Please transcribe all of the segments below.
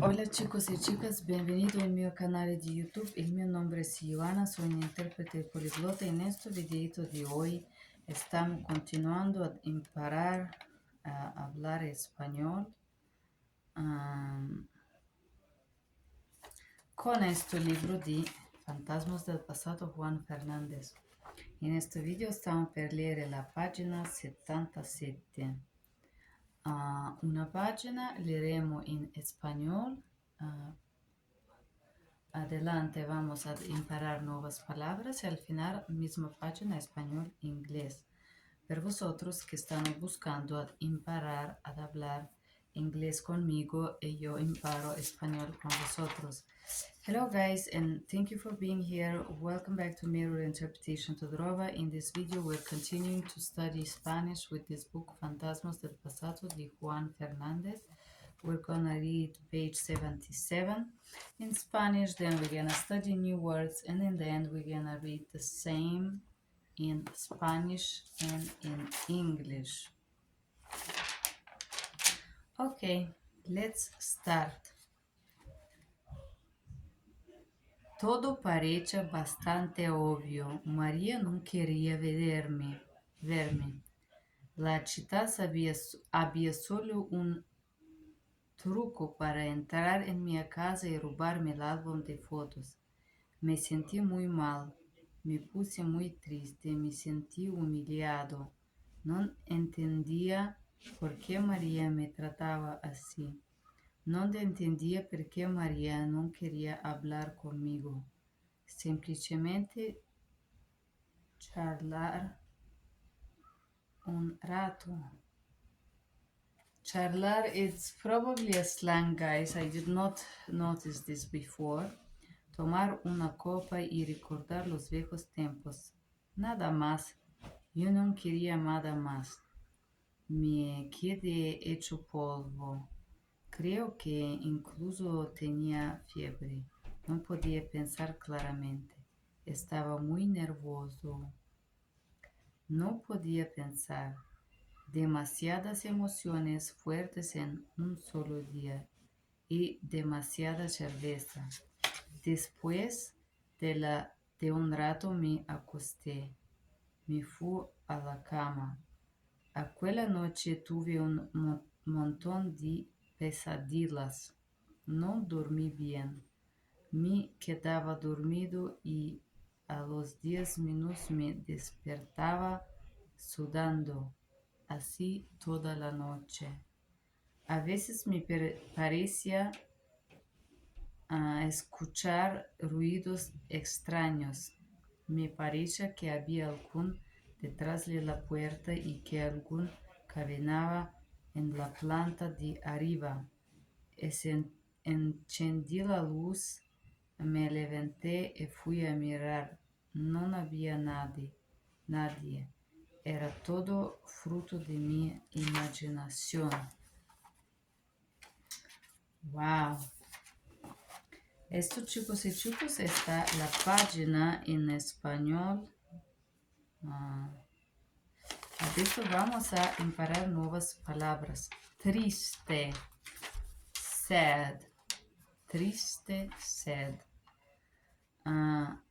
Hola chicos y chicas, bienvenido al mi canal de YouTube. El mi nombre es Yoana, soy un intérprete políglota. En este videito de hoy estamos continuando a imparar a hablar español con este libro de Fantasmas del Pasado, Juan Fernandez. En este video estamos per leer la página 77. Una página leeremos en español. Adelante vamos a imparar nuevas palabras y al final misma página español-inglés. Pero vosotros que están buscando a imparar, a hablar inglés conmigo y yo imparo español con vosotros. Hello guys and thank you for being here. Welcome back to Mirror Interpretation to Drova. In this video we're continuing to study Spanish with this book Fantasmas del Pasado de Juan Fernandez. We're gonna read page 77 in Spanish, then we're gonna study new words, and in the end we're gonna read the same in Spanish and in English. Okay, let's start. Todo parecía bastante obvio. María no quería verme. La città había solo un truco para entrar en mi casa y robarme el álbum de fotos. Me sentí muy mal, me puse muy triste, me sentí humillado. No entendía por qué María me trataba así. No entendía por qué María no quería hablar conmigo. Simplemente charlar un rato. Charlar is probably a slang, guys. I did not notice this before. Tomar una copa y recordar los viejos tiempos. Nada más. Yo no quería nada más. Me quedé hecho polvo. Creo que incluso tenía fiebre. No podía pensar claramente. Estaba muy nervioso. No podía pensar. Demasiadas emociones fuertes en un solo día y demasiada cerveza. Después de un rato me acosté, me fui a la cama. Aquella noche tuve un montón de pesadillas. No dormí bien. Me quedaba dormido y a los 10 minutos me despertaba sudando. Así toda la noche. A veces me parecía escuchar ruidos extraños. Me parecía que había algún detrás de la puerta y que algún caminaba en la planta de arriba. Encendí la luz, me levanté y fui a mirar. No había nadie. Era todo fruto de mi imaginación. Wow. Esto, chicos y chicos, está la página en español. Ahorita vamos a imparar nuevas palabras. Triste, sad. Triste, sad.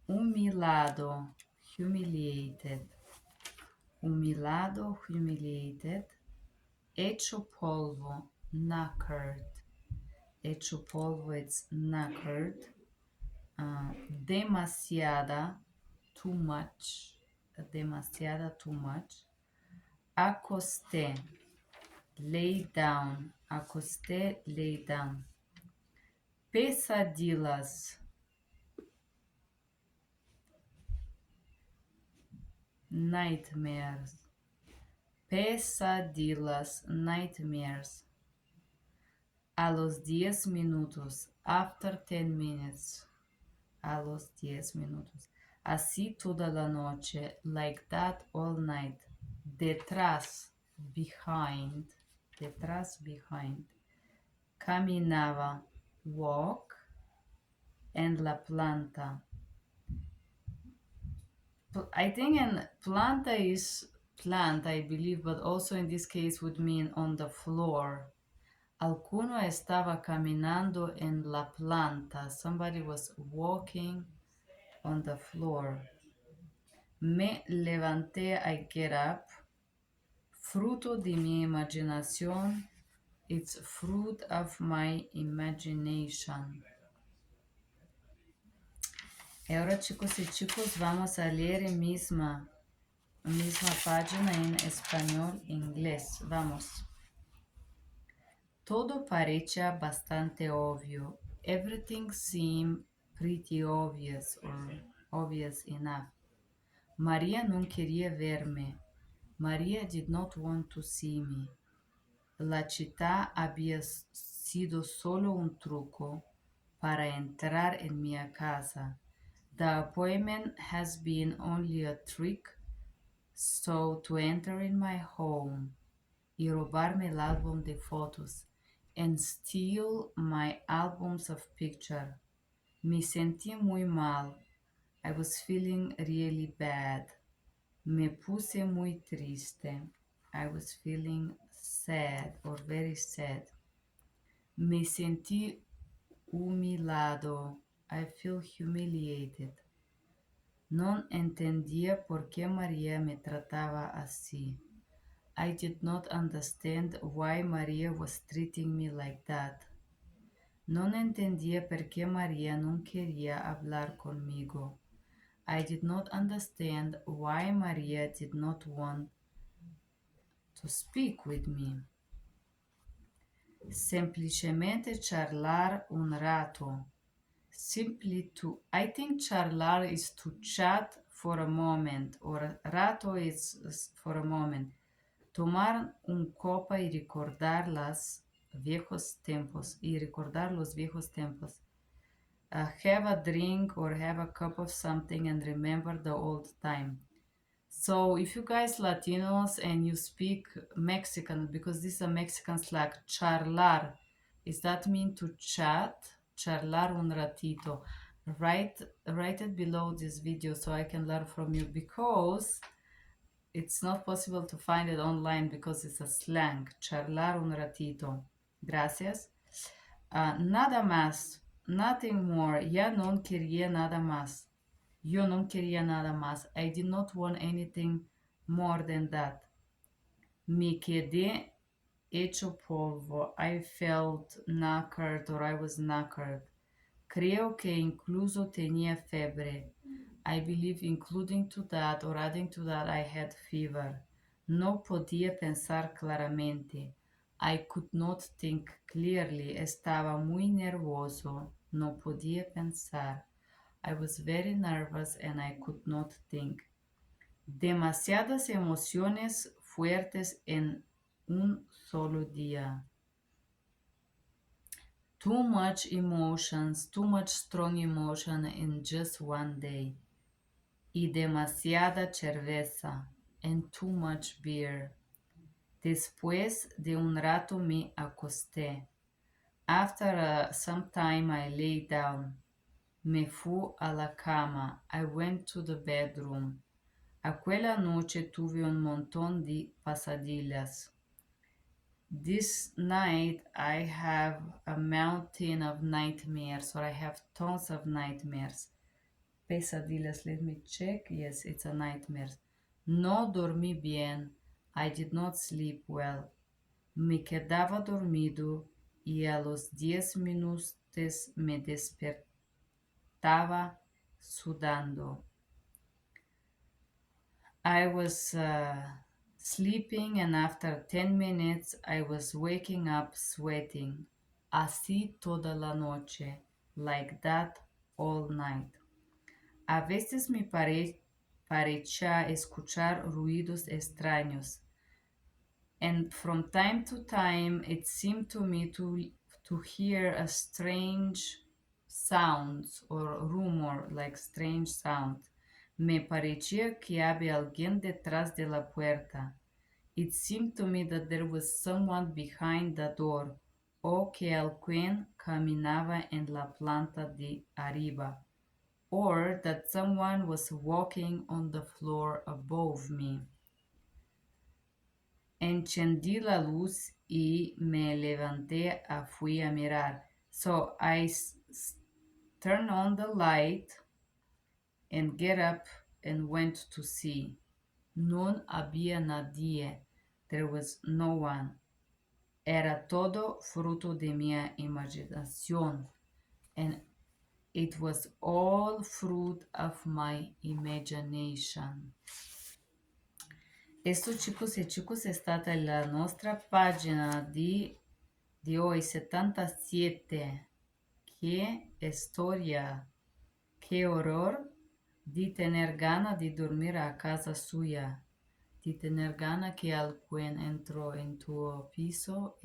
Humilado, humiliated. Humilado, humiliated. Hecho polvo, knackered. Hecho polvo, it's knackered. Demasiada, too much. Demasiada, too much. Acosté, lay down. Acosté, lay down. Pesadillas. Nightmares. Pesadillas, nightmares. A los 10 minutos. After 10 minutes. A los 10 minutos. Así toda la noche. Like that all night. Detrás. Behind. Detrás, behind. Caminaba. Walk. En la planta. I think in planta is plant, I believe, but also in this case would mean on the floor. Alguno estaba caminando en la planta. Somebody was walking on the floor. Me levanté, I get up. Fruto de mi imaginación. It's fruit of my imagination. Y ahora, chicos y chicos, vamos a leer misma página en español e inglés. Vamos. Todo parecía bastante obvio. Everything seemed pretty obvious or obvious enough. María no quería verme. María did not want to see me. La cita había sido solo un truco para entrar en mi casa. The appointment has been only a trick so to enter in my home y robarme el álbum de fotos and steal my albums of pictures. Me sentí muy mal. I was feeling really bad. Me puse muy triste. I was feeling sad or very sad. Me sentí humillado. I feel humiliated. No entendía por qué María me trataba así. I did not understand why Maria was treating me like that. No entendía por qué María no quería hablar conmigo. I did not understand why Maria did not want to speak with me. Semplicemente charlar un rato. Simply to, I think charlar is to chat for a moment, or rato is for a moment. Tomar un copa y recordar los viejos tiempos. Have a drink or have a cup of something and remember the old time. So if you guys Latinos and you speak Mexican, because this is a Mexican slang, charlar, is that mean to chat? Charlar un ratito. Write it below this video so I can learn from you, because it's not possible to find it online because it's a slang. Charlar un ratito. Gracias. Nada más. Nothing more. Ya no quería nada más. Yo no quería nada más. I did not want anything more than that. Me quedé hecho polvo. I felt knackered, or I was knackered. Creo que incluso tenía fiebre. I believe including to that or adding to that I had fever. No podía pensar claramente. I could not think clearly. Estaba muy nervioso. No podía pensar. I was very nervous and I could not think. Demasiadas emociones fuertes en un solo día. Too much emotions, too much strong emotion in just one day. Y demasiada cerveza, and too much beer. Después de un rato me acosté. After some time I lay down. Me fui a la cama. I went to the bedroom. Aquella noche tuve un montón de pasadillas. This night I have a mountain of nightmares, or I have tons of nightmares. Pesadillas, let me check. Yes, it's a nightmare. No dormí bien. I did not sleep well. Me quedaba dormido y a los 10 minutos me despertaba sudando. I was sleeping and after 10 minutes I was waking up sweating. Así toda la noche. Like that all night. A veces me parecía escuchar ruidos extraños. And from time to time it seemed to me to hear a strange sounds or rumor, like strange sound. Me parecía que había alguien detrás de la puerta. It seemed to me that there was someone behind the door, o que alguien caminaba en la planta de arriba, or that someone was walking on the floor above me. Encendí la luz y me levanté fui a mirar. So I turned on the light and get up and went to see. Non había nadie. There was no one. Era todo fruto de mi imaginación. And it was all fruit of my imagination. Esto, chicos e chicos, è stata la nostra pagina di oggi, 77. Che storia, che horror di tener gana di dormire a casa suya, di tener gana que alguien entró en tu piso.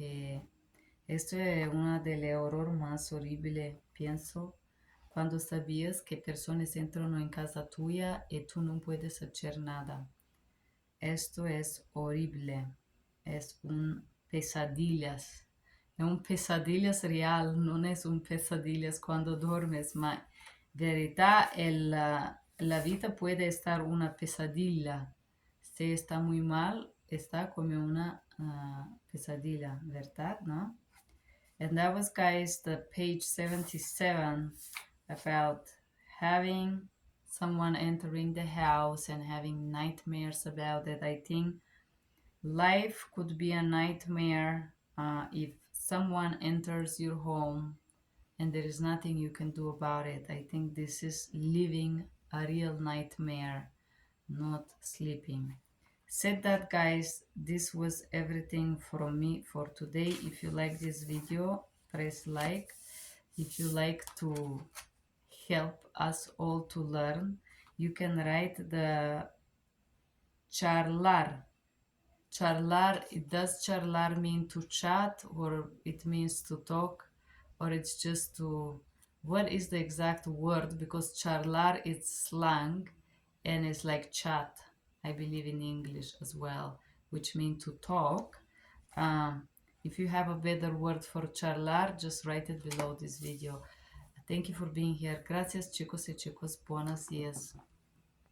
Esto es una de las horror más horribles, pienso, cuando sabías que personas entran en casa tuya y tú no puedes hacer nada. Esto es horrible, es un pesadillas. Es un pesadillas real, no es un pesadillas cuando duermes, ma verità la vida puede estar una pesadilla. Si está muy mal, está como una pesadilla, ¿verdad? ¿No? And that was, guys, the page 77 about having someone entering the house and having nightmares about it. I think life could be a nightmare if someone enters your home and there is nothing you can do about it. I think this is living a real nightmare, not sleeping. Said that, guys, this was everything from me for today. If you like this video, press like. If you like to help us all to learn, you can write the charlar. Charlar, does charlar mean to chat, or it means to talk, or it's just to, what is the exact word? Because charlar is slang and it's like chat, I believe, in English as well, which means to talk. If you have a better word for charlar, just write it below this video. Thank you for being here. Gracias, chicos y chicos. Buenos días.